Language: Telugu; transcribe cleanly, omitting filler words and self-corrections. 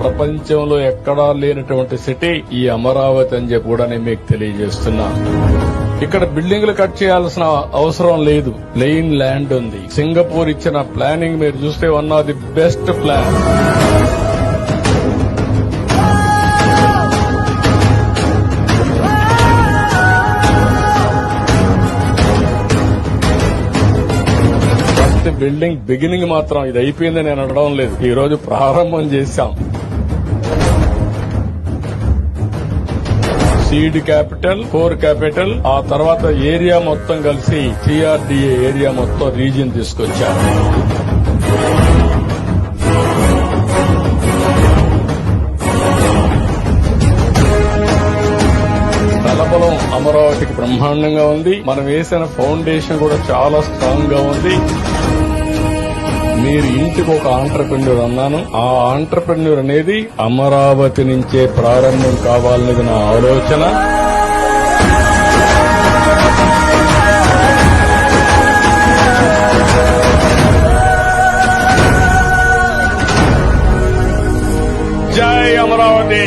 ప్రపంచంలో ఎక్కడా లేనటువంటి సిటీ ఈ అమరావతి అని చెప్పి కూడా నేను మీకు తెలియజేస్తున్నా. ఇక్కడ బిల్డింగ్లు కట్ చేయాల్సిన అవసరం లేదు. ప్లెయిన్ ల్యాండ్ ఉంది. సింగపూర్ ఇచ్చిన ప్లానింగ్ మీరు చూస్తే one of the best plan. Building beginning మాత్రం ఇది అయిపోయింది నేను అనడం లేదు. ఈ రోజు ప్రారంభం చేశాం. సీడ్ క్యాపిటల్, కోర్ క్యాపిటల్, ఆ తర్వాత ఏరియా మొత్తం కలిసి సిఆర్డీఏ ఏరియా మొత్తం రీజియన్ తీసుకొచ్చారు. స్థలబలం అమరావతికి బ్రహ్మాండంగా ఉంది. మనం వేసిన ఫౌండేషన్ కూడా చాలా స్ట్రాంగ్ గా ఉంది. మీరు ఇంటికి ఒక ఆంట్రప్రెన్యూర్ అన్నాను. ఆ ఆంట్రప్రెన్యూర్ అనేది అమరావతి నుంచే ప్రారంభం కావాలనేది నా ఆలోచన. జై అమరావతి.